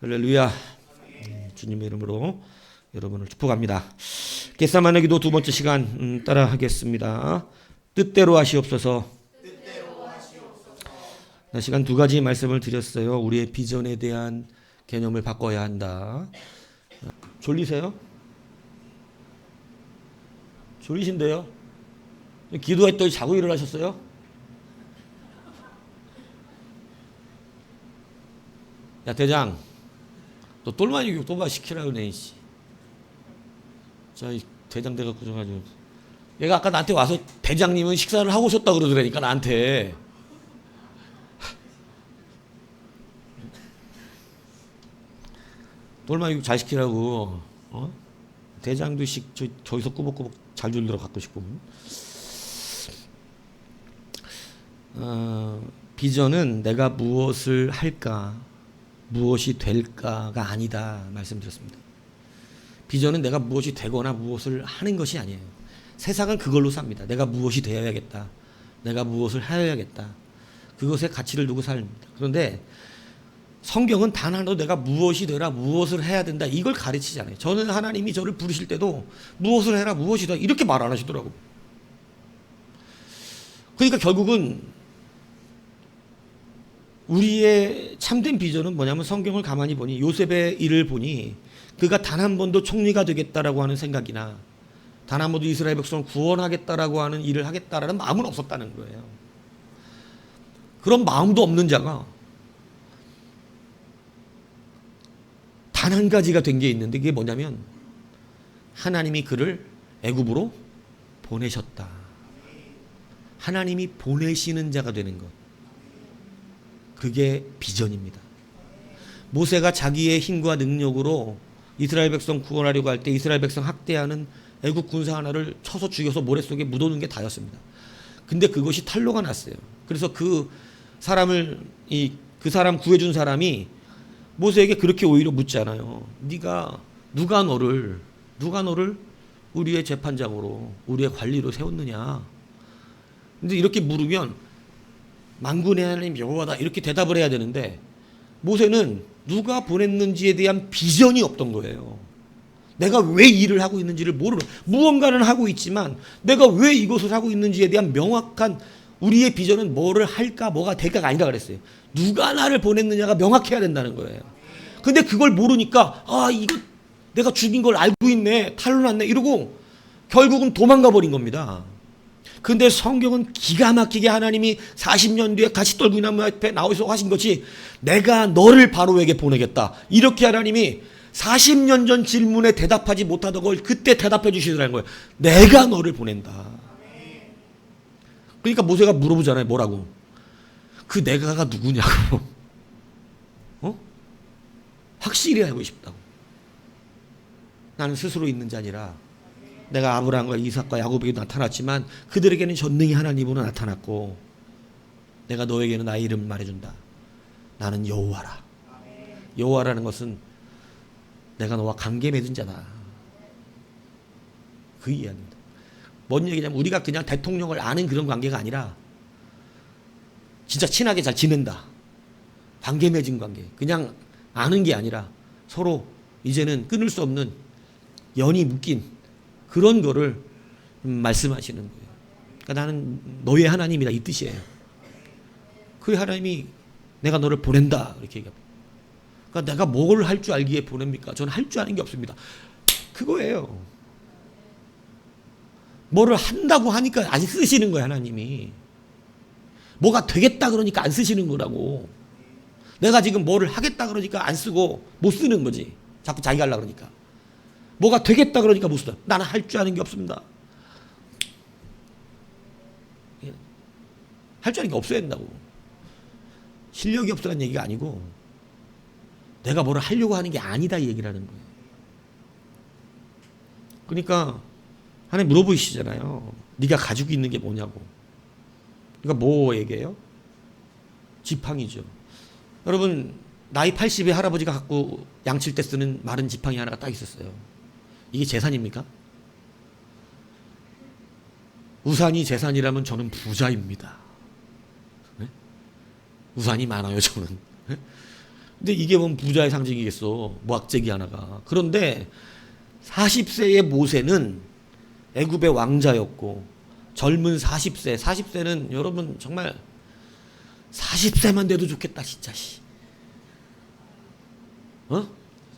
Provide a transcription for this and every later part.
할렐루야. 주님의 이름으로 여러분을 축복합니다. 겟세마네 기도 두 번째 시간 따라 하겠습니다. 뜻대로 하시옵소서. 나 시간 두 가지 말씀을 드렸어요. 우리의 비전에 대한 개념을 바꿔야 한다. 졸리세요? 졸리신데요? 기도했더니 자고 일어나셨어요? 야 대장, 또 똘마니 교육 또마 시키라고 그래. 자, 이 대장 돼갖고 좀 가지고. 얘가 아까 나한테 와서 대장님은 식사를 하고 오셨다 그러더라니까 나한테. 똘마니 교육 잘 시키라고. 대장도 저기서 꾸벅꾸벅 잘 졸더라 갖고 싶고. 비전은 내가 무엇을 할까, 무엇이 될까가 아니다 말씀드렸습니다. 비전은 내가 무엇이 되거나 무엇을 하는 것이 아니에요. 세상은 그걸로 삽니다. 내가 무엇이 되어야겠다, 내가 무엇을 해야겠다, 그것에 가치를 두고 삽니다. 그런데 성경은 단 하나도 내가 무엇이 되라, 무엇을 해야 된다 이걸 가르치지 않아요. 저는 하나님이 저를 부르실 때도 무엇을 해라, 무엇이 되라 이렇게 말 안 하시더라고. 그러니까 결국은 우리의 참된 비전은 뭐냐면, 성경을 가만히 보니 요셉의 일을 보니 그가 단 한 번도 총리가 되겠다라고 하는 생각이나 단 한 번도 이스라엘 백성을 구원하겠다라고 하는 일을 하겠다라는 마음은 없었다는 거예요. 그런 마음도 없는 자가 단 한 가지가 된 게 있는데, 그게 뭐냐면 하나님이 그를 애굽으로 보내셨다. 하나님이 보내시는 자가 되는 것, 그게 비전입니다. 모세가 자기의 힘과 능력으로 이스라엘 백성 구원하려고 할 때 이스라엘 백성 학대하는 애국 군사 하나를 쳐서 죽여서 모래 속에 묻어놓은 게 다였습니다. 근데 그것이 탄로가 났어요. 그래서 그 사람 구해준 사람이 모세에게 그렇게 오히려 묻잖아요. 누가 너를 우리의 재판장으로, 우리의 관리로 세웠느냐. 근데 이렇게 물으면 만군의 하나님 여호와다 이렇게 대답을 해야 되는데, 모세는 누가 보냈는지에 대한 비전이 없던 거예요. 내가 왜 일을 하고 있는지를 모르는, 무언가는 하고 있지만 내가 왜 이것을 하고 있는지에 대한 명확한, 우리의 비전은 뭐를 할까 뭐가 될까가 아니다 그랬어요. 누가 나를 보냈느냐가 명확해야 된다는 거예요. 근데 그걸 모르니까 이거 내가 죽인 걸 알고 있네, 탈로 났네 이러고 결국은 도망가 버린 겁니다. 근데 성경은 기가 막히게 하나님이 40년 뒤에 같이 떨고 나무 앞에 나와서 하신 것이, 내가 너를 바로에게 보내겠다. 이렇게 하나님이 40년 전 질문에 대답하지 못하던 걸 그때 대답해 주시더라는 거예요. 내가 너를 보낸다. 그러니까 모세가 물어보잖아요. 뭐라고? 그 내가가 누구냐고. 확실히 알고 싶다고. 나는 스스로 있는 자 아니라 내가 아브라함과 이삭과 야곱에게 나타났지만 그들에게는 전능히 하나님으로 나타났고, 내가 너에게는 나의 이름을 말해준다. 나는 여호와라. 여호와라는 것은 내가 너와 관계 맺은 자다, 그 이야기입니다. 뭔 얘기냐면, 우리가 그냥 대통령을 아는 그런 관계가 아니라 진짜 친하게 잘 지낸다, 관계 맺은 관계. 그냥 아는 게 아니라 서로 이제는 끊을 수 없는 연이 묶인 그런 거를 말씀하시는 거예요. 그러니까 나는 너의 하나님이다 이 뜻이에요. 그 하나님이 내가 너를 보낸다 이렇게 얘기합니다. 그러니까 내가 뭘 할 줄 알기에 보냅니까? 저는 할 줄 아는 게 없습니다. 그거예요. 뭐를 한다고 하니까 안 쓰시는 거예요. 하나님이 뭐가 되겠다 그러니까 안 쓰시는 거라고. 내가 지금 뭐를 하겠다 그러니까 안 쓰고 못 쓰는 거지. 자꾸 자기가 하려고 그러니까. 뭐가 되겠다 그러니까 못 쓰다. 나는 할 줄 아는 게 없습니다. 할 줄 아는 게 없어야 된다고. 실력이 없어라는 얘기가 아니고, 내가 뭐를 하려고 하는 게 아니다 이 얘기를 하는 거예요. 그러니까 하나님 물어보시잖아요. 네가 가지고 있는 게 뭐냐고. 그러니까 뭐 얘기해요? 지팡이죠. 여러분, 나이 80의 할아버지가 갖고 양칠 때 쓰는 마른 지팡이 하나가 딱 있었어요. 이게 재산입니까? 우산이 재산이라면 저는 부자입니다. 네? 우산이 많아요 저는. 네? 근데 이게 뭔 부자의 상징이겠어. 무학쟁이 하나가. 그런데 40세의 모세는 애굽의 왕자였고 젊은 40세는 여러분 정말 40세만 돼도 좋겠다 진짜.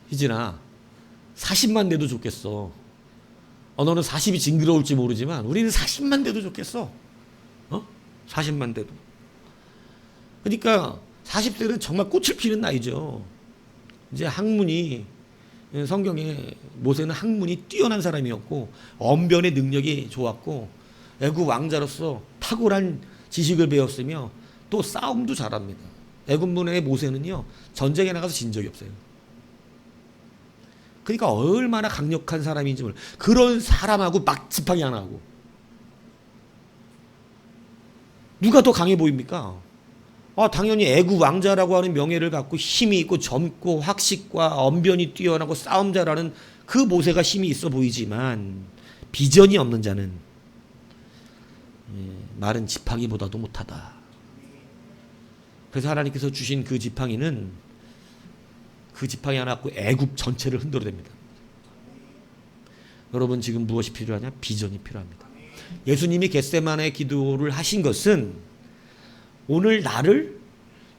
희진아 40만 돼도 좋겠어. 너는 40이 징그러울지 모르지만 우리는 40만 돼도 좋겠어. 40만 돼도. 그러니까 40세는 정말 꽃을 피는 나이죠. 이제 학문이 성경에 모세는 학문이 뛰어난 사람이었고 언변의 능력이 좋았고 애굽 왕자로서 탁월한 지식을 배웠으며 또 싸움도 잘합니다. 애굽 문의 모세는요 전쟁에 나가서 진 적이 없어요. 그러니까 얼마나 강력한 사람인지 몰라. 그런 사람하고 막 지팡이 하나 하고 누가 더 강해 보입니까? 당연히 애굽 왕자라고 하는 명예를 갖고 힘이 있고 젊고 학식과 언변이 뛰어나고 싸움 잘하는 그 모세가 힘이 있어 보이지만 비전이 없는 자는 마른 지팡이보다도 못하다. 그래서 하나님께서 주신 그 지팡이는 그 지팡이 하나 갖고 애굽 전체를 흔들어댑니다. 여러분 지금 무엇이 필요하냐? 비전이 필요합니다. 예수님이 겟세마네 기도를 하신 것은 오늘 나를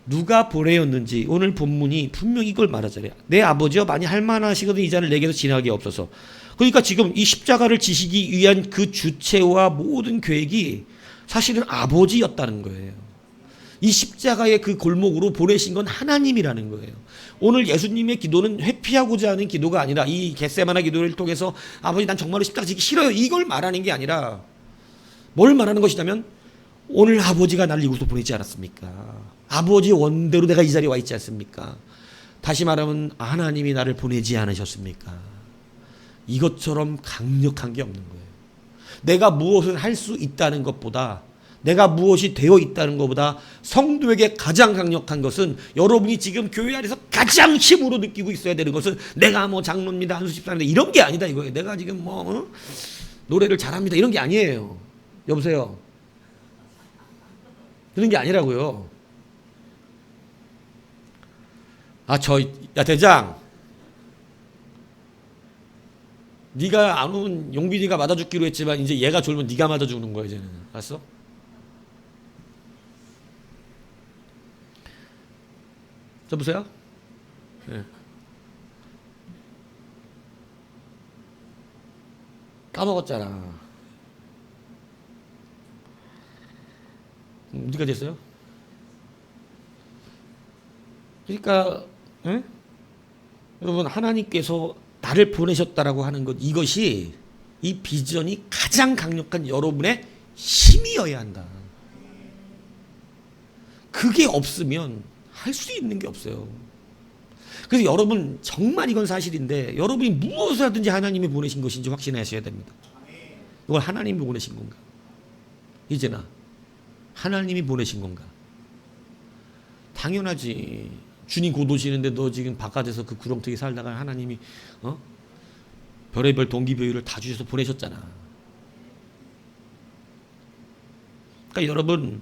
누가 보내었는지 오늘 본문이 분명히 이걸 말하잖아요. 내 아버지여 만일 할만하시거든 이 잔을 내게서 지나가게 없어서. 그러니까 지금 이 십자가를 지시기 위한 그 주체와 모든 계획이 사실은 아버지였다는 거예요. 이 십자가의 그 골목으로 보내신 건 하나님이라는 거예요. 오늘 예수님의 기도는 회피하고자 하는 기도가 아니라 이 겟세마네 기도를 통해서 아버지 난 정말로 십자가 지기 싫어요 이걸 말하는 게 아니라 뭘 말하는 것이냐면 오늘 아버지가 나를 이곳으로 보내지 않았습니까? 아버지 원대로 내가 이 자리에 와 있지 않습니까? 다시 말하면 하나님이 나를 보내지 않으셨습니까? 이것처럼 강력한 게 없는 거예요. 내가 무엇을 할 수 있다는 것보다 내가 무엇이 되어 있다는 것보다 성도에게 가장 강력한 것은 여러분이 지금 교회 안에서 가장 힘으로 느끼고 있어야 되는 것은 내가 뭐 장로입니다 한수 집사입니다 이런 게 아니다 이거예요. 내가 지금 노래를 잘합니다 이런 게 아니에요. 여보세요. 그런 게 아니라고요. 야 대장 네가 안 오면 용빈이가 맞아 죽기로 했지만 이제 얘가 졸면 네가 맞아 죽는 거야 이제는. 알았어? 여보세요? 네. 까먹었잖아. 어디까지 했어요? 그러니까 여러분 하나님께서 나를 보내셨다라고 하는 것 이것이 이 비전이 가장 강력한 여러분의 힘이어야 한다. 그게 없으면 할 수 있는 게 없어요. 그래서 여러분 정말 이건 사실인데 여러분이 무엇을 하든지 하나님이 보내신 것인지 확신하셔야 됩니다. 이걸 하나님이 보내신 건가? 이제나 하나님이 보내신 건가? 당연하지. 주님 곧 오시는데 너 지금 바깥에서 그 구렁텅이 살다가 하나님이 별의별 동기부여를 다 주셔서 보내셨잖아. 그러니까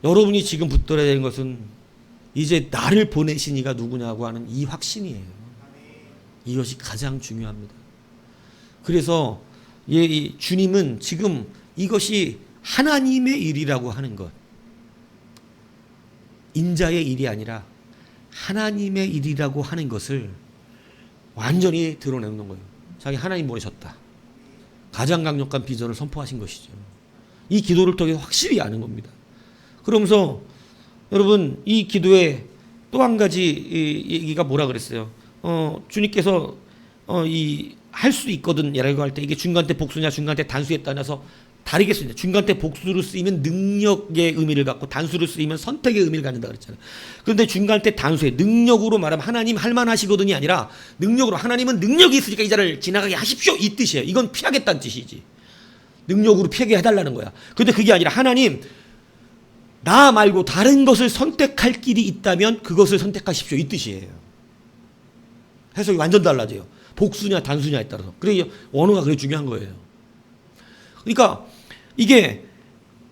여러분이 지금 붙들어야 되는 것은 이제 나를 보내신 이가 누구냐고 하는 이 확신이에요. 이것이 가장 중요합니다. 그래서 이 주님은 지금 이것이 하나님의 일이라고 하는 것, 인자의 일이 아니라 하나님의 일이라고 하는 것을 완전히 드러내는 거예요. 자기 하나님 보내셨다. 가장 강력한 비전을 선포하신 것이죠. 이 기도를 통해 확실히 아는 겁니다. 그러면서 여러분 이 기도에 또 한 가지 얘기가 뭐라 그랬어요? 주님께서 할 수 있거든 라고 할 때 이게 중간태 복수냐 중간태 단수에 따라서 다르겠습니다. 중간태 복수로 쓰이면 능력의 의미를 갖고 단수로 쓰이면 선택의 의미를 갖는다 그랬잖아요. 그런데 중간태 단수에 능력으로 말하면 하나님 할만하시거든이 아니라 능력으로 하나님은 능력이 있으니까 이 자를 지나가게 하십시오 이 뜻이에요. 이건 피하겠다는 뜻이지. 능력으로 피하게 해달라는 거야. 그런데 그게 아니라 하나님 나 말고 다른 것을 선택할 길이 있다면 그것을 선택하십시오 이 뜻이에요. 해석이 완전 달라져요. 복수냐 단수냐에 따라서. 그래 원어가 그게 중요한 거예요. 그러니까 이게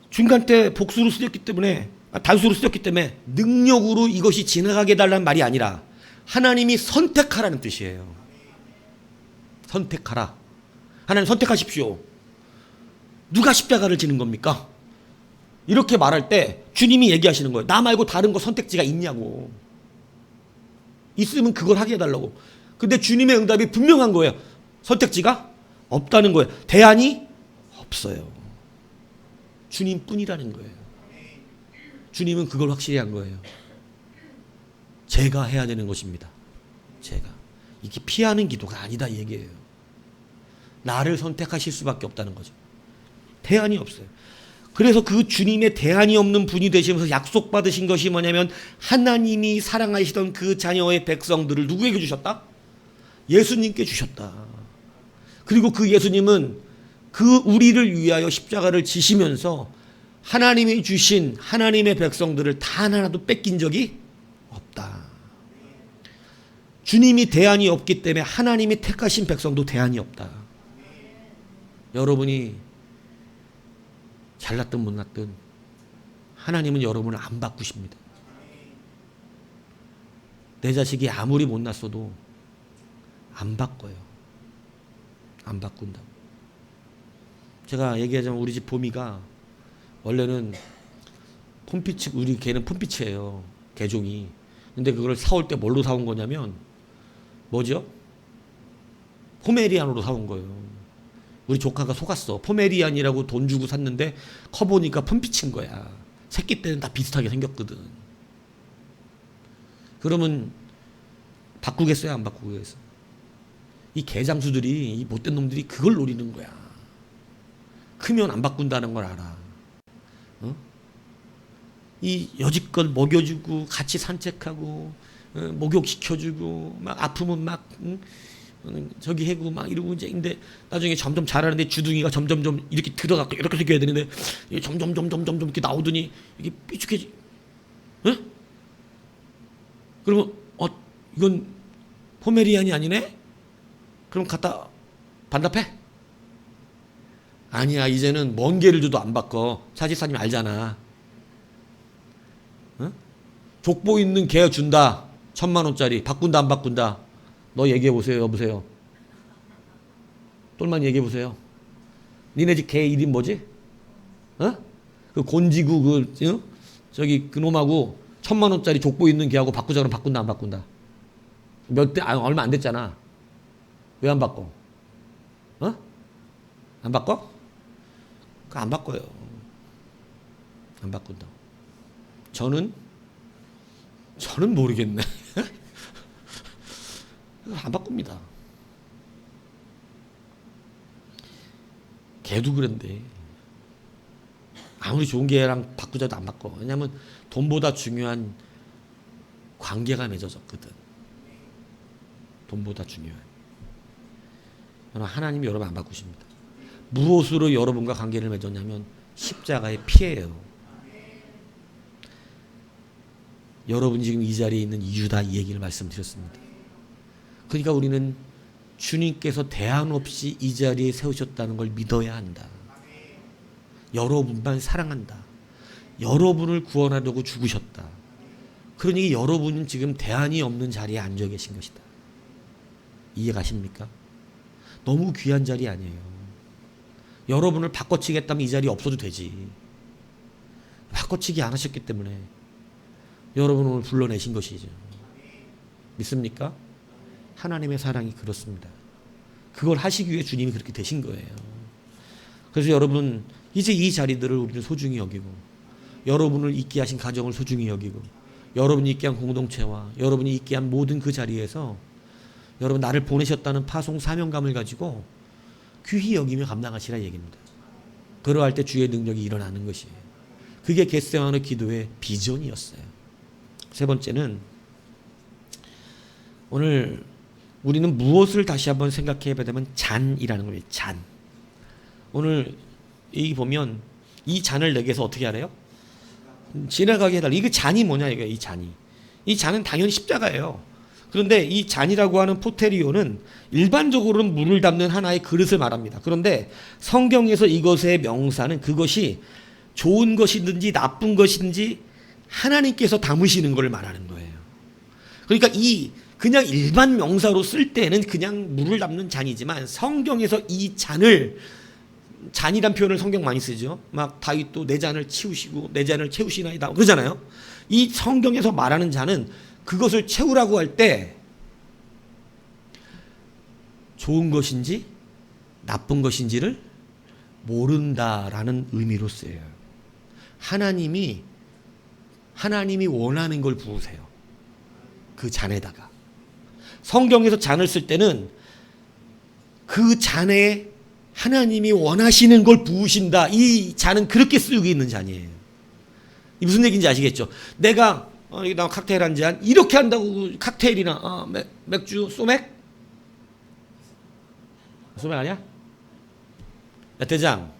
중간 때 복수로 쓰였기 때문에 단수로 쓰였기 때문에 능력으로 이것이 지나가게 해달라는 말이 아니라 하나님이 선택하라는 뜻이에요. 선택하라. 하나님 선택하십시오. 누가 십자가를 지는 겁니까? 이렇게 말할 때 주님이 얘기하시는 거예요. 나 말고 다른 거 선택지가 있냐고. 있으면 그걸 하게 해달라고. 근데 주님의 응답이 분명한 거예요. 선택지가 없다는 거예요. 대안이 없어요. 주님뿐이라는 거예요. 주님은 그걸 확실히 한 거예요. 제가 해야 되는 것입니다. 제가. 이게 피하는 기도가 아니다 이 얘기예요. 나를 선택하실 수밖에 없다는 거죠. 대안이 없어요. 그래서 그 주님의 대안이 없는 분이 되시면서 약속받으신 것이 뭐냐면 하나님이 사랑하시던 그 자녀의 백성들을 누구에게 주셨다? 예수님께 주셨다. 그리고 그 예수님은 그 우리를 위하여 십자가를 지시면서 하나님이 주신 하나님의 백성들을 단 하나도 뺏긴 적이 없다. 주님이 대안이 없기 때문에 하나님이 택하신 백성도 대안이 없다. 여러분이 잘났든 못났든 하나님은 여러분을 안 바꾸십니다. 내 자식이 아무리 못났어도 안 바꿔요. 안 바꾼다고. 제가 얘기하자면 우리 집 보미가 원래는 폼피치, 우리 개는 폼피치예요. 개종이. 근데 그걸 사올 때 뭘로 사온 거냐면 뭐죠? 포메리안으로 사온 거예요. 우리 조카가 속았어. 포메리안이라고 돈 주고 샀는데 커보니까 폼피치인 거야. 새끼 때는 다 비슷하게 생겼거든. 그러면 바꾸겠어요? 안 바꾸겠어요? 이 개장수들이, 이 못된 놈들이 그걸 노리는 거야. 크면 안 바꾼다는 걸 알아. 어? 이 여지껏 먹여주고 같이 산책하고 목욕시켜주고 막 아프면 막 저기 해고 막 이러고 이제 근데 나중에 점점 자라는데 주둥이가 점점 이렇게 들어가고 이렇게 생겨야 되는데 이게 점점 이렇게 나오더니 이게 삐죽해지. 어? 그러면 이건 포메리안이 아니네? 그럼 갖다 반납해? 아니야, 이제는 먼 개를 줘도 안 바꿔. 사지사님 알잖아. 어? 족보 있는 개 준다. 1,000,000원짜리. 바꾼다 안 바꾼다. 너 얘기해보세요. 여보세요. 똘만 얘기해보세요. 니네 집 개 이름 뭐지? 어? 그 곤지구 저기 그놈하고 1,000,000원짜리 족보 있는 개하고 바꾸자 그러면 바꾼다 안 바꾼다. 얼마 안 됐잖아. 왜 안 바꿔? 어? 안 바꿔? 안 바꿔요. 안 바꾼다고. 저는 모르겠네. 안 바꿉니다. 걔도 그런데 아무리 좋은 개랑 바꾸자도 안 바꿔. 왜냐하면 돈보다 중요한 관계가 맺어졌거든. 돈보다 중요한. 하나님이 여러분 안 바꾸십니다. 무엇으로 여러분과 관계를 맺었냐면 십자가의 피예요. 여러분이 지금 이 자리에 있는 이유다 이 얘기를 말씀드렸습니다. 그러니까 우리는 주님께서 대안 없이 이 자리에 세우셨다는 걸 믿어야 한다. 여러분만 사랑한다. 여러분을 구원하려고 죽으셨다. 그러니 여러분은 지금 대안이 없는 자리에 앉아 계신 것이다. 이해가십니까? 너무 귀한 자리 아니에요. 여러분을 바꿔치겠다면 이 자리에 없어도 되지. 바꿔치기 안 하셨기 때문에 여러분을 오늘 불러내신 것이죠. 믿습니까? 하나님의 사랑이 그렇습니다. 그걸 하시기 위해 주님이 그렇게 되신 거예요. 그래서 여러분 이제 이 자리들을 우리는 소중히 여기고 여러분을 있게 하신 가정을 소중히 여기고 여러분이 있게 한 공동체와 여러분이 있게 한 모든 그 자리에서 여러분 나를 보내셨다는 파송 사명감을 가지고 귀히 여기며 감당하시라 얘기입니다. 그러할 때 주의 능력이 일어나는 것이에요. 그게 겟세마네 기도의 비전이었어요. 세 번째는 오늘 우리는 무엇을 다시 한번 생각해 봐야 되면 잔이라는 거예요. 잔. 오늘 여기 보면 이 잔을 내게서 어떻게 하래요? 지나가게 해달라. 이게 잔이 뭐냐 이거예요. 이 잔이. 이 잔은 당연히 십자가예요. 그런데 이 잔이라고 하는 포테리오는 일반적으로는 물을 담는 하나의 그릇을 말합니다. 그런데 성경에서 이것의 명사는 그것이 좋은 것이든지 나쁜 것이든지 하나님께서 담으시는 것을 말하는 거예요. 그러니까 이 그냥 일반 명사로 쓸 때는 그냥 물을 담는 잔이지만 성경에서 이 잔을, 잔이란 표현을 성경 많이 쓰죠. 막 다윗도 내 잔을 치우시고 내 잔을 채우시나이다 그러잖아요. 이 성경에서 말하는 잔은 그것을 채우라고 할 때 좋은 것인지 나쁜 것인지를 모른다라는 의미로 쓰여요. 하나님이 원하는 걸 부으세요. 그 잔에다가. 성경에서 잔을 쓸 때는 그 잔에 하나님이 원하시는 걸 부으신다. 이 잔은 그렇게 쓰고 있는 잔이에요. 무슨 얘기인지 아시겠죠? 내가 나 칵테일 한 잔 이렇게 한다고 칵테일이나 맥주 소맥? 소맥 아니야? 야 대장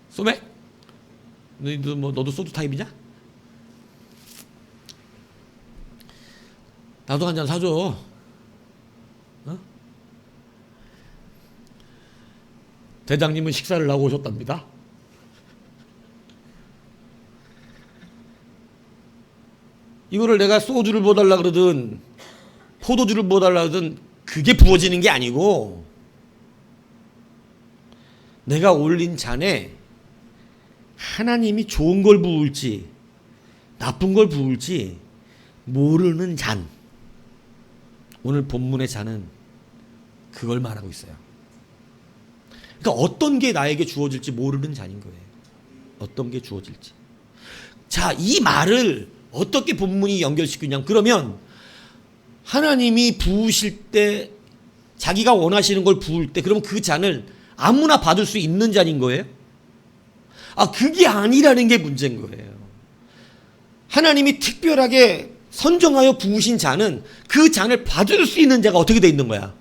소맥? 너도 소주 타입이냐? 나도 한 잔 사줘. 대장님은 식사를 하고 오셨답니다. 이거를 내가 소주를 부어달라 그러든 포도주를 부어달라 그러든 그게 부어지는 게 아니고 내가 올린 잔에 하나님이 좋은 걸 부을지 나쁜 걸 부을지 모르는 잔. 오늘 본문의 잔은 그걸 말하고 있어요. 그러니까 어떤 게 나에게 주어질지 모르는 잔인 거예요. 어떤 게 주어질지. 자, 이 말을 어떻게 본문이 연결시키냐면, 그러면 하나님이 부으실 때 자기가 원하시는 걸 부을 때 그러면 그 잔을 아무나 받을 수 있는 잔인 거예요? 그게 아니라는 게 문제인 거예요. 하나님이 특별하게 선정하여 부으신 잔은 그 잔을 받을 수 있는 자가 어떻게 돼 있는 거야?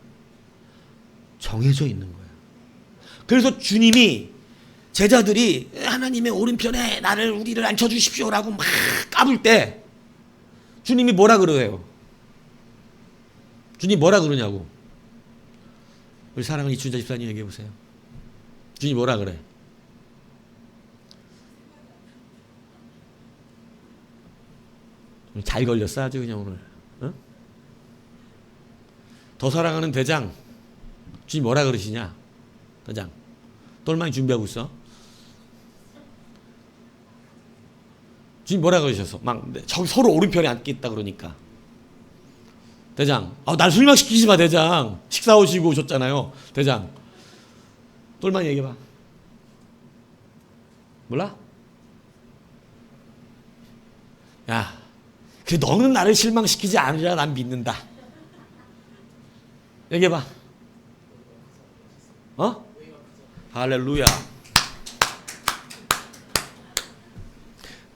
정해져 있는 거야. 그래서 주님이 제자들이 하나님의 오른편에 우리를 앉혀주십시오라고 막 까불 때 주님이 뭐라 그러세요? 주님 뭐라 그러냐고. 우리 사랑하는 이춘자 집사님 얘기해 보세요. 주님 뭐라 그래? 잘 걸렸어 아주 그냥 오늘. 어? 더 사랑하는 대장 주님 뭐라 그러시냐? 대장 똘망이 준비하고 있어. 주님 뭐라 그러셨어? 막 저기 서로 오른편에 앉겠다 그러니까. 대장 날 실망시키지 마 대장. 식사 오시고 오셨잖아요. 대장 똘망이 얘기해봐. 몰라? 야 그래 너는 나를 실망시키지 않으리라 난 믿는다. 얘기해봐. 할렐루야.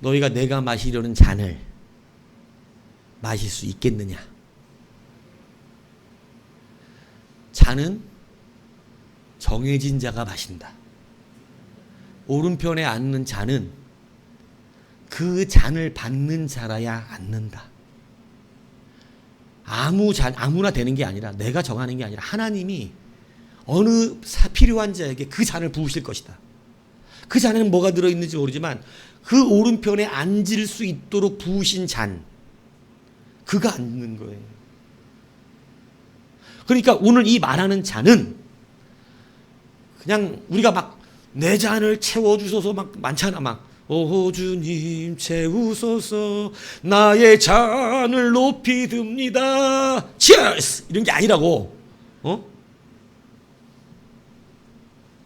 너희가 내가 마시려는 잔을 마실 수 있겠느냐? 잔은 정해진 자가 마신다. 오른편에 앉는 자는 그 잔을 받는 자라야 앉는다. 아무나 되는 게 아니라 내가 정하는 게 아니라 하나님이 어느 필요한 자에게 그 잔을 부으실 것이다. 그 잔에는 뭐가 들어있는지 모르지만 그 오른편에 앉을 수 있도록 부으신 잔, 그가 앉는 거예요. 그러니까 오늘 이 말하는 잔은 그냥 우리가 막 내 잔을 채워주소서 막 많잖아. 막 오 주님 채우소서 나의 잔을 높이 듭니다. Cheers! 이런 게 아니라고.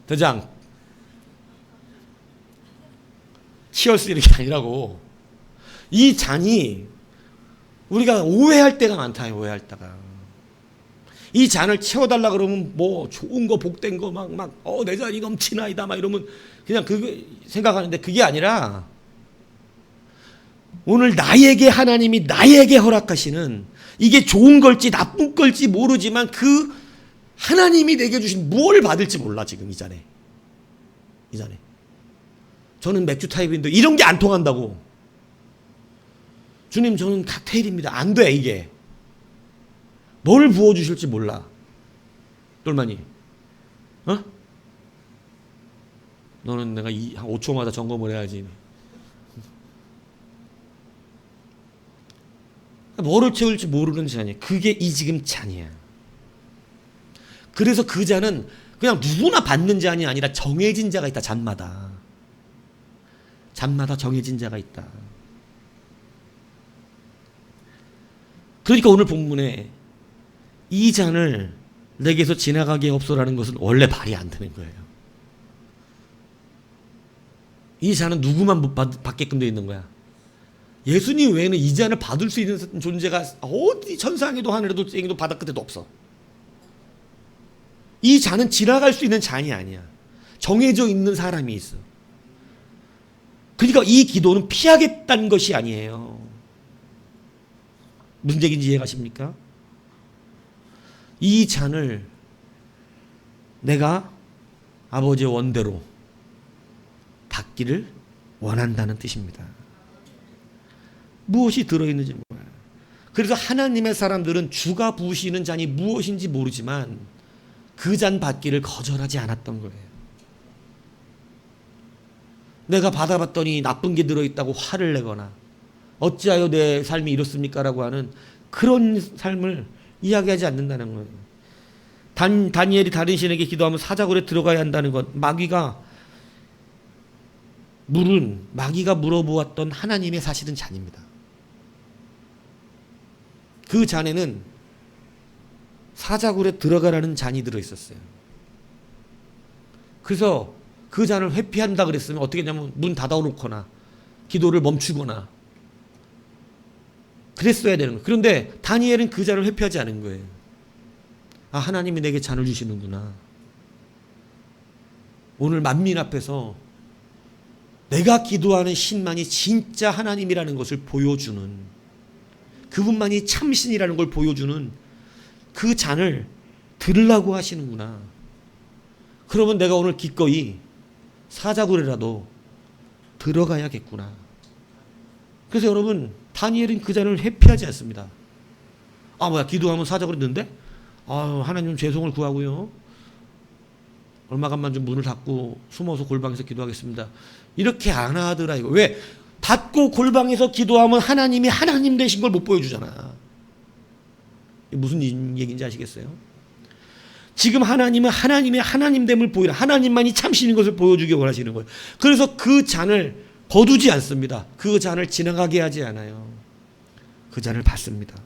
대장 치얼스 이렇게 아니라고. 이 잔이 우리가 오해할 때가 많다. 오해할 때가. 이 잔을 채워달라 그러면 뭐 좋은 거 복된 거 내 잔이 넘치나이다 막 이러면 그냥 그거 생각하는데 그게 아니라 오늘 하나님이 나에게 허락하시는 이게 좋은 걸지 나쁜 걸지 모르지만 그 하나님이 내게 주신 뭘 받을지 몰라 지금 이 잔에. 저는 맥주 타입인데 이런 게 안 통한다고. 주님 저는 칵테일입니다. 안 돼 이게. 뭘 부어주실지 몰라. 똘마니. 너는 내가 한 5초마다 점검을 해야지. 뭐를 채울지 모르는 잔이. 그게 이 지금 잔이야. 그래서 그 잔은 그냥 누구나 받는 잔이 아니라 정해진 자가 있다. 잔마다. 잔마다 정해진 자가 있다. 그러니까 오늘 본문에 이 잔을 내게서 지나가게 없소라는 것은 원래 말이 안 되는 거예요. 이 잔은 누구만 못 받게끔 되어 있는 거야. 예수님 외에는 이 잔을 받을 수 있는 존재가 어디 천상에도 하늘에도 땡에도 바다 끝에도 없어. 이 잔은 지나갈 수 있는 잔이 아니야. 정해져 있는 사람이 있어. 그러니까 이 기도는 피하겠다는 것이 아니에요. 무슨 얘기인지 이해가십니까? 이 잔을 내가 아버지의 원대로 받기를 원한다는 뜻입니다. 무엇이 들어있는지 몰라요. 그래서 하나님의 사람들은 주가 부으시는 잔이 무엇인지 모르지만 그 잔 받기를 거절하지 않았던 거예요. 내가 받아봤더니 나쁜 게 들어있다고 화를 내거나 어찌하여 내 삶이 이렇습니까? 라고 하는 그런 삶을 이야기하지 않는다는 거예요. 다니엘이 다른 신에게 기도하면 사자굴에 들어가야 한다는 것. 마귀가 물어보았던 하나님의 사실은 잔입니다. 그 잔에는 사자굴에 들어가라는 잔이 들어있었어요. 그래서 그 잔을 회피한다 그랬으면 어떻게 했냐면 문 닫아놓거나 기도를 멈추거나 그랬어야 되는 거예요. 그런데 다니엘은 그 잔을 회피하지 않은 거예요. 아, 하나님이 내게 잔을 주시는구나. 오늘 만민 앞에서 내가 기도하는 신만이 진짜 하나님이라는 것을 보여주는, 그분만이 참신이라는 걸 보여주는 그 잔을 들으려고 하시는구나. 그러면 내가 오늘 기꺼이 사자굴에라도 들어가야겠구나. 그래서 여러분, 다니엘은 그 잔을 회피하지 않습니다. 아, 뭐야, 기도하면 사자굴에 있는데? 아, 하나님 죄송을 구하고요. 얼마간만 좀 문을 닫고 숨어서 골방에서 기도하겠습니다. 이렇게 안 하더라 이거. 왜? 닫고 골방에서 기도하면 하나님이 하나님 되신 걸 못 보여주잖아. 무슨 얘기인지 아시겠어요? 지금 하나님은 하나님의 하나님됨을 보이라, 하나님만이 참신인 것을 보여주기 원하시는 거예요. 그래서 그 잔을 거두지 않습니다. 그 잔을 지나가게 하지 않아요. 그 잔을 받습니다.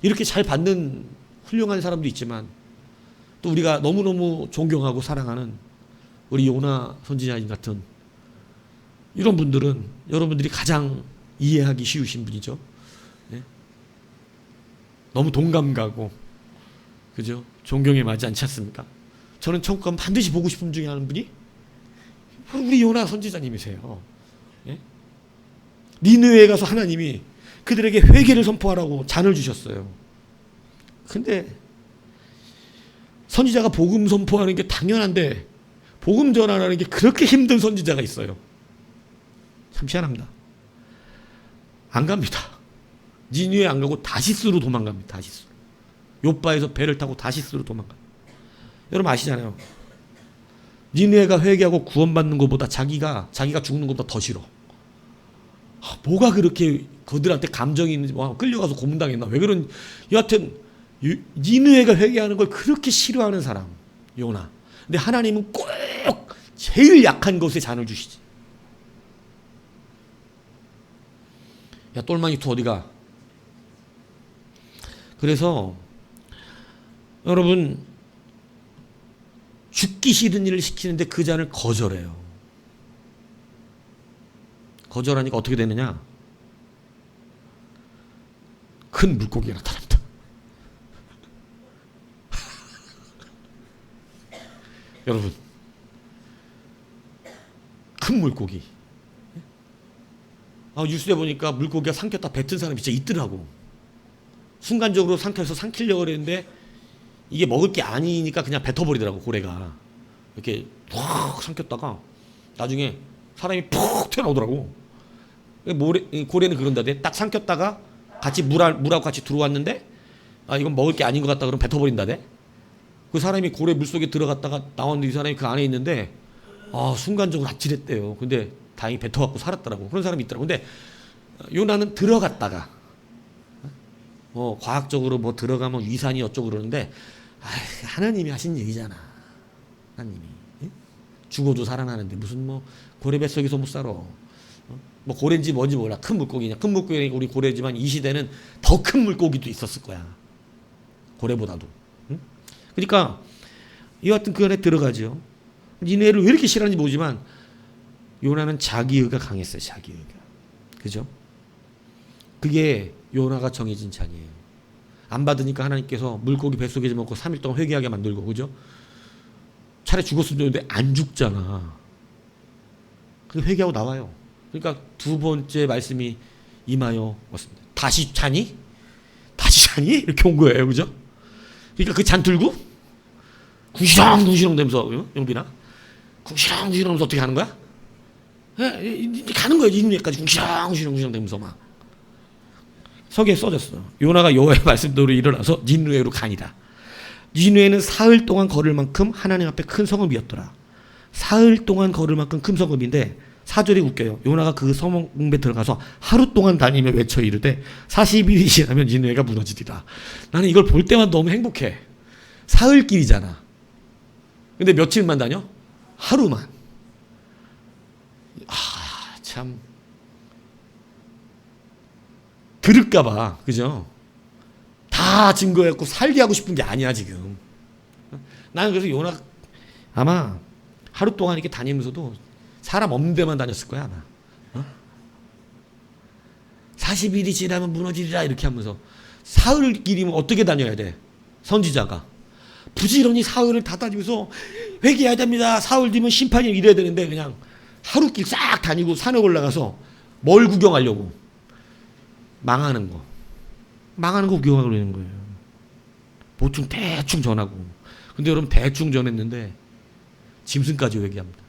이렇게 잘 받는 훌륭한 사람도 있지만 또 우리가 너무너무 존경하고 사랑하는 우리 요나 선지자님 같은 이런 분들은 여러분들이 가장 이해하기 쉬우신 분이죠. 네? 너무 동감 가고, 그죠? 존경에 맞지 않지 않습니까? 저는 천국 가면 반드시 보고 싶은 분 중에 하는 분이 바로 우리 요나 선지자님이세요. 네? 니느웨에 가서 하나님이 그들에게 회개를 선포하라고 잔을 주셨어요. 근데 선지자가 복음 선포하는 게 당연한데 복음 전하는 게 그렇게 힘든 선지자가 있어요. 참 희한합니다. 안 갑니다. 니느웨 안 가고 다시스로 도망갑니다. 다시스. 요바에서 배를 타고 다시스로 도망가요. 여러분 아시잖아요. 니느웨가 회개하고 구원받는 것보다 자기가 죽는 것보다 더 싫어. 뭐가 그렇게 그들한테 감정이 있는지, 끌려가서 고문당했나, 왜 그런, 여하튼 니느웨가 회개하는 걸 그렇게 싫어하는 사람 요나. 근데 하나님은 꼭 제일 약한 것에 잔을 주시지. 야, 똘망이 투 어디가? 그래서 여러분, 죽기 싫은 일을 시키는데 그 잔을 거절해요. 거절하니까 어떻게 되느냐? 큰 물고기가 나타납니다. 여러분, 큰 물고기. 뉴스에 보니까 물고기가 삼켰다 뱉은 사람이 진짜 있더라고. 순간적으로 삼키려고 그랬는데 이게 먹을 게 아니니까 그냥 뱉어버리더라고, 고래가. 이렇게 확 삼켰다가 나중에 사람이 푹 튀어나오더라고. 고래는 그런다대. 딱 삼켰다가 같이 물하고 같이 들어왔는데, 이건 먹을 게 아닌 것 같다 그러면 뱉어버린다대. 그 사람이 고래 물속에 들어갔다가 나왔는데 이 사람이 그 안에 있는데, 순간적으로 아찔했대요. 근데 다행히 뱉어갖고 살았더라고. 그런 사람이 있더라고. 근데 요나는 들어갔다가 과학적으로 뭐 들어가면 위산이 어쩌고 그러는데 하나님이 하신 얘기잖아. 하나님이 죽어도 살아나는데 무슨 뭐 고래 뱃속에서 못 살아. 뭐 고래인지 뭔지 몰라. 큰 물고기냐. 큰 물고기니까 우리 고래지만 이 시대는 더 큰 물고기도 있었을 거야. 고래보다도. 응? 그러니까 여하튼 그 안에 들어가죠. 니네를 왜 이렇게 싫어하는지 모르지만 요나는 자기의가 강했어요. 자기의가. 그죠? 그게 요나가 정해진 잔이에요. 안 받으니까 하나님께서 물고기 뱃속에 집어넣고 3일 동안 회개하게 만들고, 그죠? 차라리 죽었으면 좋은데 안 죽잖아. 그 회개하고 나와요. 그러니까 두 번째 말씀이 임하여 왔습니다. 다시 자니? 다시 자니? 이렇게 온 거예요. 그죠? 그러니까 그 잔 들고 궁시렁궁시렁 되면서, 영빈아, 궁시렁궁시렁 되면서 어떻게 하는 거야? 가는 거야. 이누에까지 궁시렁궁시렁 되면서 막. 서기에 써졌어. 요나가 여호와의 말씀대로 일어나서 니느웨로 가니라. 니느웨는 사흘 동안 걸을 만큼 하나님 앞에 큰 성읍이었더라. 사흘 동안 걸을 만큼 큰 성읍인데 4절이 웃겨요. 요나가 그 성읍에 들어가서 하루 동안 다니며 외쳐 이르되 40일이 지나면 니느웨가 무너지리라. 나는 이걸 볼 때마다 너무 행복해. 사흘길이잖아. 근데 며칠만 다녀? 하루만. 참 들을까봐, 그죠? 다 증거했고 살게 하고 싶은 게 아니야 지금. 나는 그래서 요나 아마 하루 동안 이렇게 다니면서도 사람 없는 데만 다녔을 거야 아마. 40일이 지나면 무너지리라 이렇게 하면서. 사흘 길이면 어떻게 다녀야 돼? 선지자가 부지런히 사흘을 다 다니면서 회개해야 됩니다. 사흘 뒤면 심판이 이래야 되는데 그냥 하루 길 싹 다니고 산에 올라가서 뭘 구경하려고? 망하는 거 구경하고 있는 거예요. 보통 대충 전하고. 근데 여러분 대충 전했는데 짐승까지 회개합니다.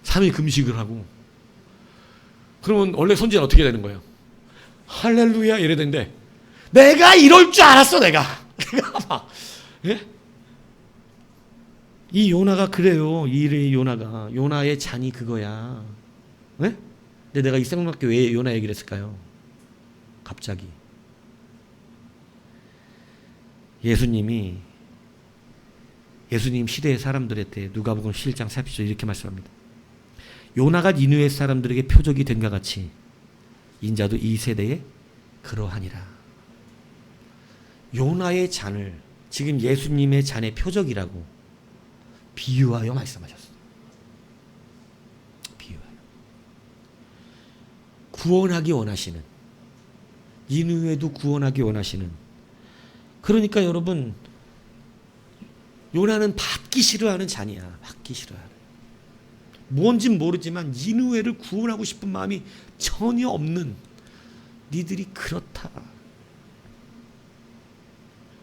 3일 금식을 하고. 그러면 원래 선지자는 어떻게 되는 거예요? 할렐루야 이래야 되는데 내가 이럴 줄 알았어 내가 막. 예? 이 요나가 그래요. 이 요나가 요나의 잔이 그거야. 예? 근데 내가 이 생각밖에 왜 요나 얘기를 했을까요? 갑자기 예수님 시대의 사람들한테 누가복음 11장 40절 이렇게 말씀합니다. 요나가 니느웨 사람들에게 표적이 된과 같이 인자도 이 세대에 그러하니라. 요나의 잔을 지금 예수님의 잔의 표적이라고 비유하여 말씀하셨어요. 비유하여. 구원하기 원하시는, 니느웨도 구원하기 원하시는. 그러니까 여러분 요나는 받기 싫어하는 잔이야. 받기 싫어하는. 뭔진 모르지만 니느웨를 구원하고 싶은 마음이 전혀 없는 니들이 그렇다.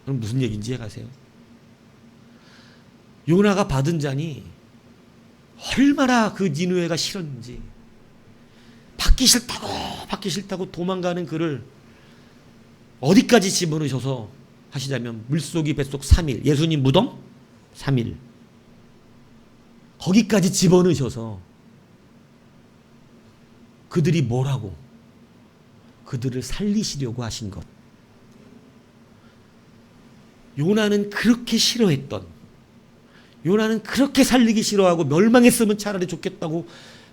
그럼 무슨 얘기인지 이해가세요? 요나가 받은 잔이 얼마나 그 니느웨가 싫었는지. 받기 싫다고 도망가는 그를 어디까지 집어넣으셔서 하시자면 물속이 뱃속 3일, 예수님 무덤 3일, 거기까지 집어넣으셔서 그들이 뭐라고? 그들을 살리시려고 하신 것. 요나는 그렇게 싫어했던, 요나는 그렇게 살리기 싫어하고 멸망했으면 차라리 좋겠다고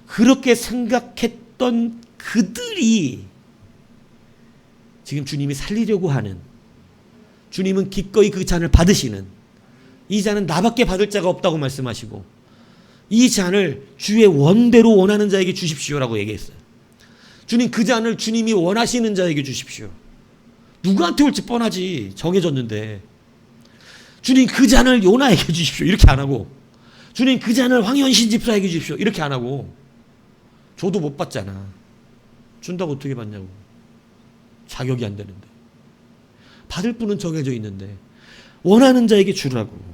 그렇게 생각했던 그들이 지금 주님이 살리려고 하는, 주님은 기꺼이 그 잔을 받으시는, 이 잔은 나밖에 받을 자가 없다고 말씀하시고 이 잔을 주의 원대로 원하는 자에게 주십시오라고 얘기했어요. 주님 그 잔을 주님이 원하시는 자에게 주십시오. 누구한테 올지 뻔하지. 정해졌는데. 주님 그 잔을 요나에게 주십시오. 이렇게 안 하고, 주님 그 잔을 황현신 집사에게 주십시오. 이렇게 안 하고. 줘도 못 받잖아. 준다고 어떻게 받냐고. 자격이 안 되는데. 받을 분은 정해져 있는데 원하는 자에게 주라고.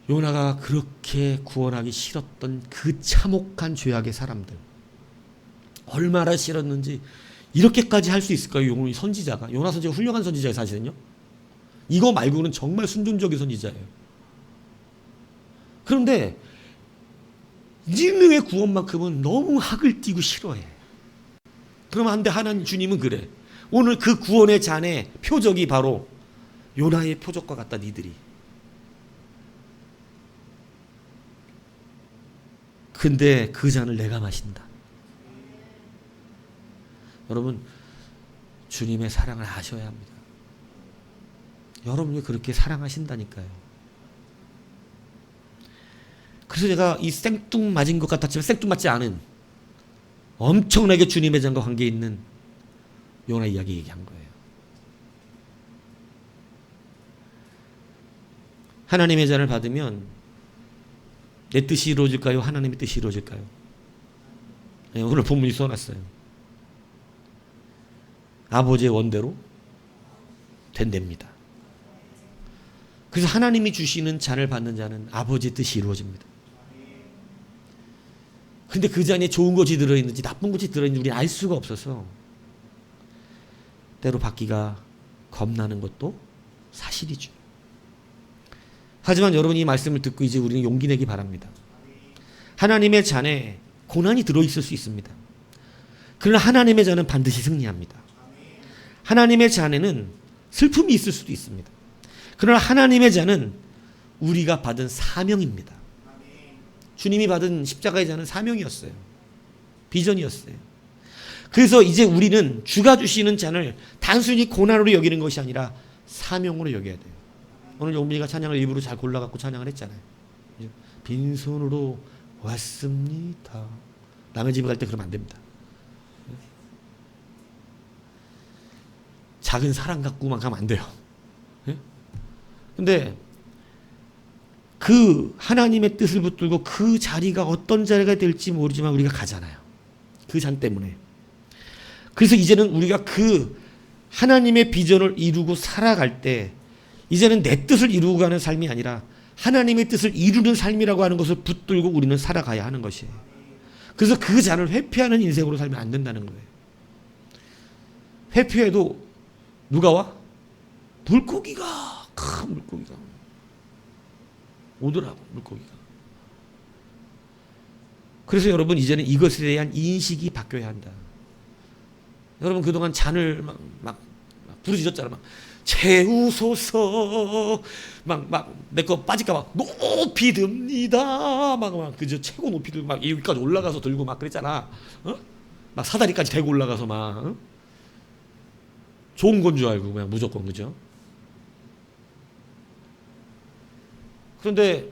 요나가 그렇게 구원하기 싫었던 그 참혹한 죄악의 사람들, 얼마나 싫었는지 이렇게까지 할 수 있을까요? 요나 선지자가. 요나 선지자가 훌륭한 선지자예요 사실은요. 이거 말고는 정말 순종적인 선지자예요. 그런데 니느웨 구원만큼은 너무 학을 띄고 싫어해. 그러면 안 돼. 하나님 주님은 그래. 오늘 그 구원의 잔의 표적이 바로 요나의 표적과 같다. 니들이. 근데 그 잔을 내가 마신다. 여러분, 주님의 사랑을 아셔야 합니다. 여러분이 그렇게 사랑하신다니까요. 그래서 제가 이 생뚱맞은 것 같았지만 생뚱맞지 않은 엄청나게 주님의 잔과 관계 있는 요나 이야기 얘기한 거예요. 하나님의 잔을 받으면 내 뜻이 이루어질까요? 하나님의 뜻이 이루어질까요? 네, 오늘 본문이 써놨어요. 아버지의 원대로 된답니다. 그래서 하나님이 주시는 잔을 받는 자는 아버지의 뜻이 이루어집니다. 근데 그 잔에 좋은 것이 들어있는지 나쁜 것이 들어있는지 우리는 알 수가 없어서 때로 받기가 겁나는 것도 사실이죠. 하지만 여러분이 이 말씀을 듣고 이제 우리는 용기 내기 바랍니다. 하나님의 잔에 고난이 들어있을 수 있습니다. 그러나 하나님의 잔은 반드시 승리합니다. 하나님의 잔에는 슬픔이 있을 수도 있습니다. 그러나 하나님의 잔은 우리가 받은 사명입니다. 주님이 받은 십자가의 잔은 사명이었어요. 비전이었어요. 그래서 이제 우리는 주가 주시는 잔을 단순히 고난으로 여기는 것이 아니라 사명으로 여겨야 돼요. 오늘 용민이가 찬양을 일부러 잘 골라갖고 찬양을 했잖아요. 빈손으로 왔습니다. 남의 집에 갈 때 그러면 안 됩니다. 작은 사랑 갖고만 가면 안 돼요. 근데 그 하나님의 뜻을 붙들고 그 자리가 어떤 자리가 될지 모르지만 우리가 가잖아요. 그 잔 때문에. 그래서 이제는 우리가 그 하나님의 비전을 이루고 살아갈 때 이제는 내 뜻을 이루고 가는 삶이 아니라 하나님의 뜻을 이루는 삶이라고 하는 것을 붙들고 우리는 살아가야 하는 것이에요. 그래서 그 잔을 회피하는 인생으로 살면 안 된다는 거예요. 회피해도 누가 와? 물고기가, 큰 물고기가 오더라고, 물고기가. 그래서 여러분 이제는 이것에 대한 인식이 바뀌어야 한다. 여러분 그동안 잔을 막 부르짖었잖아. 막 채우소서 막 내 거 빠질까봐 높이 듭니다. 막 그저 최고 높이 들고 막 여기까지 올라가서 들고 막 그랬잖아. 막 사다리까지 대고 올라가서 막 좋은 건 줄 알고 그냥 무조건 그죠? 그런데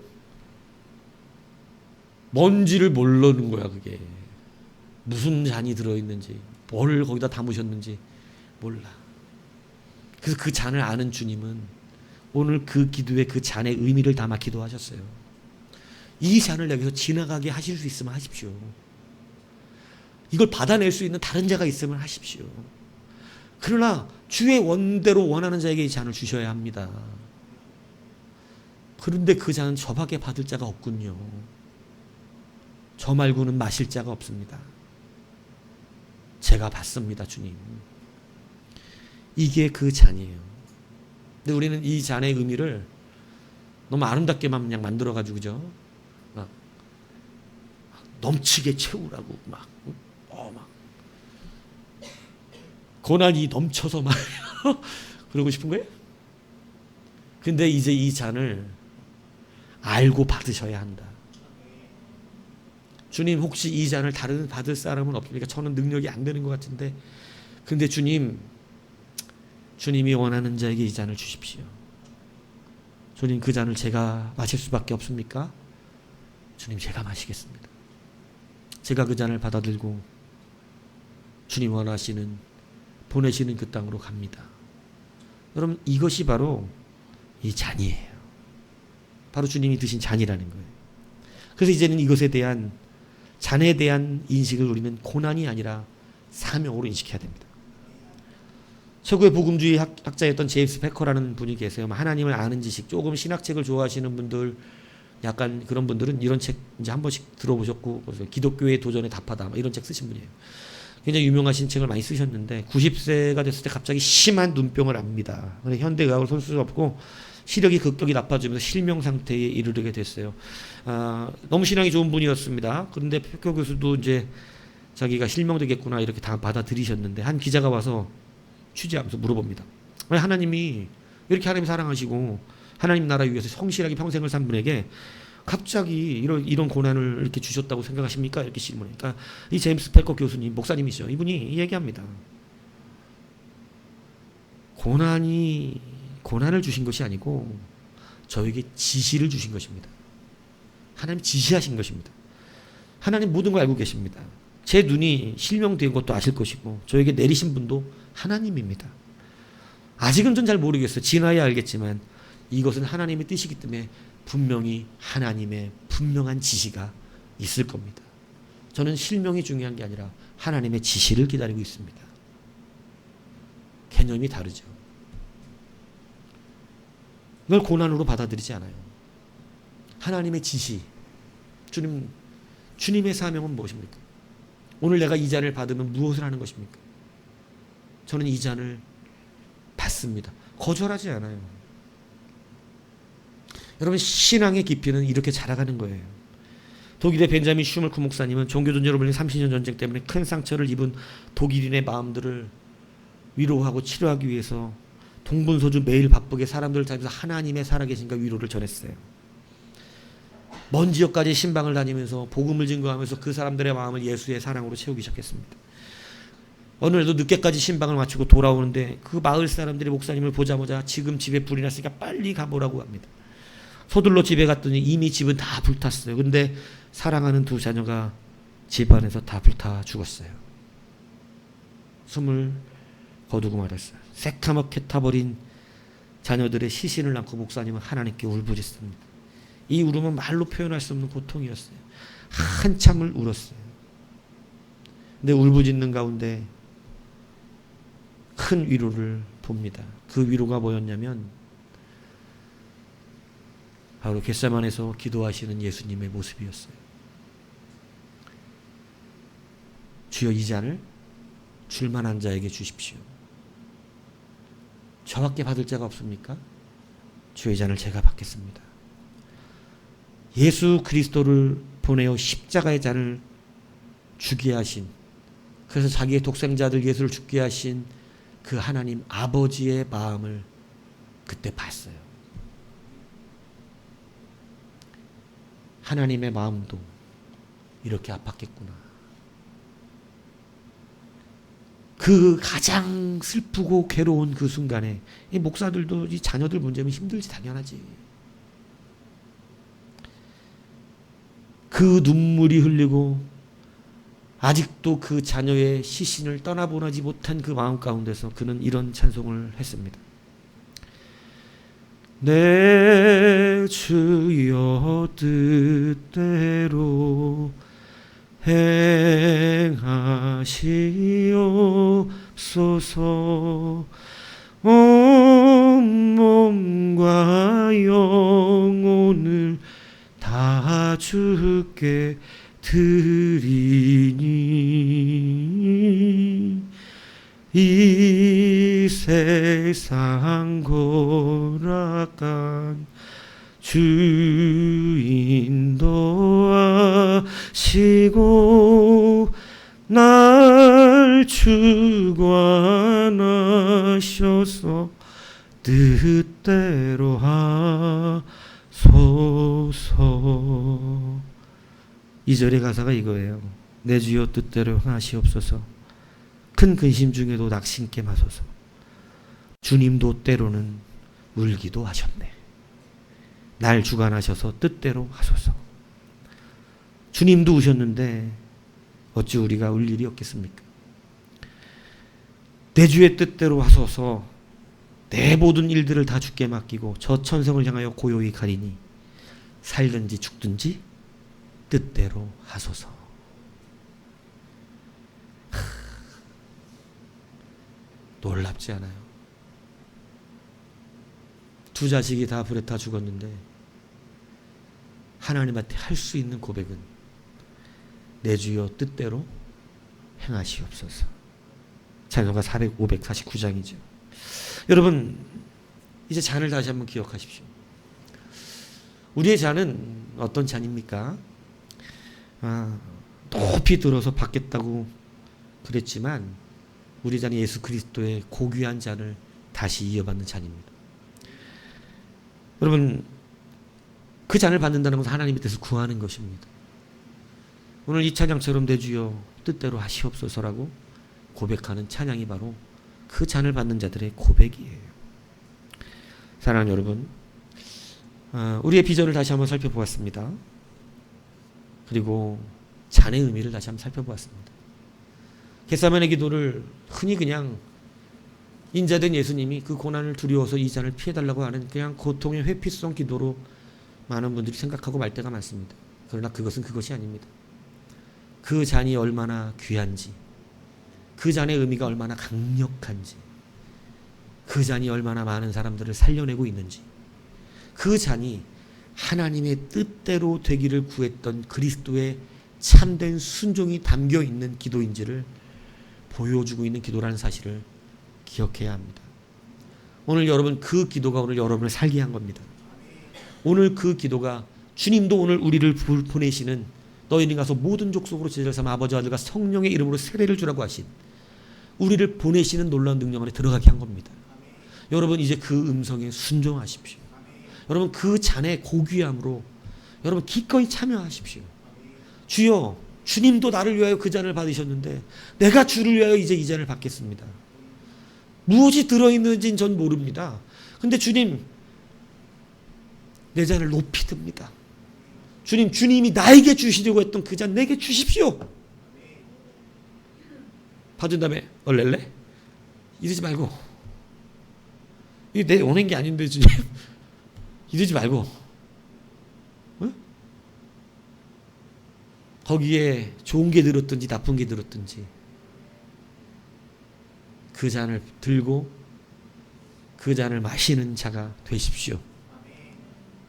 뭔지를 모르는 거야 그게. 무슨 잔이 들어있는지 뭘 거기다 담으셨는지 몰라. 그래서 그 잔을 아는 주님은 오늘 그 기도에 그 잔의 의미를 담아 기도하셨어요. 이 잔을 여기서 지나가게 하실 수 있으면 하십시오. 이걸 받아낼 수 있는 다른 자가 있으면 하십시오. 그러나 주의 원대로 원하는 자에게 이 잔을 주셔야 합니다. 그런데 그 잔은 저밖에 받을 자가 없군요. 저 말고는 마실 자가 없습니다. 제가 받습니다, 주님. 이게 그 잔이에요. 근데 우리는 이 잔의 의미를 너무 아름답게만 그냥 만들어가지고, 그죠? 막 넘치게 채우라고, 막 고난이 넘쳐서 막 그러고 싶은 거예요? 근데 이제 이 잔을 알고 받으셔야 한다. 주님 혹시 이 잔을 다른 받을 사람은 없습니까? 저는 능력이 안 되는 것 같은데. 근데 주님이 원하는 자에게 이 잔을 주십시오. 주님 그 잔을 제가 마실 수밖에 없습니까? 주님 제가 마시겠습니다. 제가 그 잔을 받아들고 주님 원하시는 보내시는 그 땅으로 갑니다. 여러분 이것이 바로 이 잔이에요. 바로 주님이 드신 잔이라는 거예요. 그래서 이제는 이것에 대한 잔에 대한 인식을 우리는 고난이 아니라 사명으로 인식해야 됩니다. 최고의 복음주의 학자였던 제임스 패커라는 분이 계세요. 하나님을 아는 지식, 조금 신학책을 좋아하시는 분들, 약간 그런 분들은 이런 책 이제 한 번씩 들어보셨고, 기독교의 도전에 답하다 이런 책 쓰신 분이에요. 굉장히 유명하신 책을 많이 쓰셨는데 90세가 됐을 때 갑자기 심한 눈병을 앓습니다. 현대 의학을 손 쓸 수 없고 시력이 급격히 나빠지면서 실명 상태에 이르게 됐어요. 너무 신앙이 좋은 분이었습니다. 그런데 표 교수도 이제 자기가 실명되겠구나 이렇게 다 받아들이셨는데 한 기자가 와서 취재하면서 물어봅니다. 왜 하나님이 이렇게 하나님 사랑하시고 하나님 나라 위해서 성실하게 평생을 산 분에게 갑자기 이런 고난을 이렇게 주셨다고 생각하십니까? 이렇게 질문하니까 이 제임스 패커 교수님, 목사님이시죠. 이분이 얘기합니다. 고난을 주신 것이 아니고 저에게 지시를 주신 것입니다. 하나님 지시하신 것입니다. 하나님 모든 걸 알고 계십니다. 제 눈이 실명된 것도 아실 것이고 저에게 내리신 분도 하나님입니다. 아직은 전 잘 모르겠어요. 지나야 알겠지만 이것은 하나님의 뜻이기 때문에 분명히 하나님의 분명한 지시가 있을 겁니다. 저는 실명이 중요한 게 아니라 하나님의 지시를 기다리고 있습니다. 개념이 다르죠. 이걸 고난으로 받아들이지 않아요. 하나님의 지시. 주님의 사명은 무엇입니까? 오늘 내가 이 잔을 받으면 무엇을 하는 것입니까? 저는 이 잔을 받습니다. 거절하지 않아요. 여러분, 신앙의 깊이는 이렇게 자라가는 거예요. 독일의 벤자민 슈멀크 목사님은 종교전쟁으로 벌린 30년 전쟁 때문에 큰 상처를 입은 독일인의 마음들을 위로하고 치료하기 위해서 동분서주 매일 바쁘게 사람들을 다니면서 하나님의 살아계신가 위로를 전했어요. 먼 지역까지 신방을 다니면서 복음을 증거하면서 그 사람들의 마음을 예수의 사랑으로 채우기 시작했습니다. 어느 날도 늦게까지 신방을 마치고 돌아오는데 그 마을 사람들이 목사님을 보자마자 지금 집에 불이 났으니까 빨리 가보라고 합니다. 서둘러 집에 갔더니 이미 집은 다 불탔어요. 근데 사랑하는 두 자녀가 집 안에서 다 불타 죽었어요. 숨을 거두고 말았어요. 새카맣게 타버린 자녀들의 시신을 낳고 목사님은 하나님께 울부짖습니다. 이 울음은 말로 표현할 수 없는 고통이었어요. 한참을 울었어요. 근데 울부짖는 가운데 큰 위로를 봅니다. 그 위로가 뭐였냐면 바로 겟세마네에서 기도하시는 예수님의 모습이었어요. 주여 이 잔을 줄만한 자에게 주십시오. 저밖에 받을 자가 없습니까? 주의 잔을 제가 받겠습니다. 예수 그리스도를 보내어 십자가의 잔을 주게 하신, 그래서 자기의 독생자들 예수를 죽게 하신 그 하나님 아버지의 마음을 그때 봤어요. 하나님의 마음도 이렇게 아팠겠구나. 그 가장 슬프고 괴로운 그 순간에 이 목사들도 이 자녀들 문제면 힘들지 당연하지. 그 눈물이 흘리고 아직도 그 자녀의 시신을 떠나보내지 못한 그 마음 가운데서 그는 이런 찬송을 했습니다. 내 주여 뜻대로 행하시옵소서. 온 몸과 영혼을 다 주께 드리니 이 세상 고락한 주 인도하시고 날 주관하셔서 뜻대로 하소서. 2절의 가사가 이거예요. 내 주여 뜻대로 하시옵소서. 큰 근심 중에도 낙심케 하소서. 주님도 때로는 울기도 하셨네. 날 주관하셔서 뜻대로 하소서. 주님도 우셨는데 어찌 우리가 울 일이 없겠습니까? 내 주의 뜻대로 하소서. 내 모든 일들을 다 주께 맡기고 저 천성을 향하여 고요히 가리니 살든지 죽든지 뜻대로 하소서. 놀랍지 않아요? 두 자식이 다 불에 타 죽었는데 하나님한테 할 수 있는 고백은 내 주여 뜻대로 행하시옵소서. 찬송가 549장이죠. 여러분, 이제 잔을 다시 한번 기억하십시오. 우리의 잔은 어떤 잔입니까? 높이 들어서 받겠다고 그랬지만 우리 잔이 예수 그리스도의 고귀한 잔을 다시 이어받는 잔입니다. 여러분, 그 잔을 받는다는 것은 하나님의 뜻을 구하는 것입니다. 오늘 이 찬양처럼 내 주여 뜻대로 하시옵소서라고 고백하는 찬양이 바로 그 잔을 받는 자들의 고백이에요. 사랑하는 여러분, 우리의 비전을 다시 한번 살펴보았습니다. 그리고 잔의 의미를 다시 한번 살펴보았습니다. 겟세마네 기도를 흔히 그냥 인자된 예수님이 그 고난을 두려워서 이 잔을 피해달라고 하는 그냥 고통의 회피성 기도로 많은 분들이 생각하고 말 때가 많습니다. 그러나 그것은 그것이 아닙니다. 그 잔이 얼마나 귀한지, 그 잔의 의미가 얼마나 강력한지, 그 잔이 얼마나 많은 사람들을 살려내고 있는지, 그 잔이 하나님의 뜻대로 되기를 구했던 그리스도의 참된 순종이 담겨 있는 기도인지를 보여주고 있는 기도라는 사실을 기억해야 합니다. 오늘 여러분, 그 기도가 오늘 여러분을 살게 한 겁니다. 오늘 그 기도가 주님도 오늘 우리를 보내시는 너희는 가서 모든 족속으로 제자를 삼아 아버지와 아들과 성령의 이름으로 세례를 주라고 하신 우리를 보내시는 놀라운 능력 안에 들어가게 한 겁니다. 여러분, 이제 그 음성에 순종하십시오. 여러분, 그 잔의 고귀함으로 여러분 기꺼이 참여하십시오. 주여, 주님도 나를 위하여 그 잔을 받으셨는데 내가 주를 위하여 이제 이 잔을 받겠습니다. 무엇이 들어있는지는 전 모릅니다. 근데 주님, 내 잔을 높이 듭니다. 주님, 주님이 나에게 주시려고 했던 그 잔 내게 주십시오. 받은 다음에 얼렐레? 이러지 말고, 이게 내 오는 게 아닌데 주님 이러지 말고, 어? 거기에 좋은 게 들었든지 나쁜 게 들었든지 그 잔을 들고 그 잔을 마시는 자가 되십시오.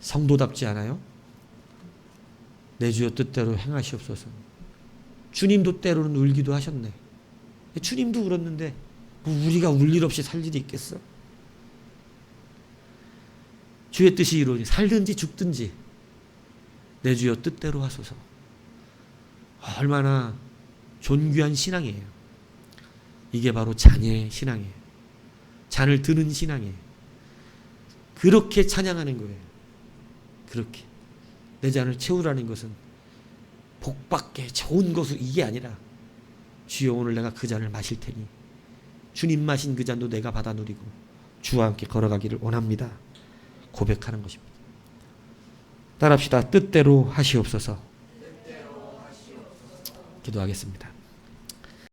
성도답지 않아요? 내 주여 뜻대로 행하시옵소서. 주님도 때로는 울기도 하셨네. 주님도 울었는데 우리가 울 일 없이 살 일이 있겠어? 주의 뜻이 이루어지 살든지 죽든지 내 주여 뜻대로 하소서. 얼마나 존귀한 신앙이에요. 이게 바로 잔의 신앙이에요. 잔을 드는 신앙이에요. 그렇게 찬양하는 거예요. 그렇게 내 잔을 채우라는 것은 복받게 좋은 것은 이게 아니라 주여 오늘 내가 그 잔을 마실 테니 주님 마신 그 잔도 내가 받아 누리고 주와 함께 걸어가기를 원합니다. 고백하는 것입니다. 따라합시다. 뜻대로 하시옵소서. 기도하겠습니다.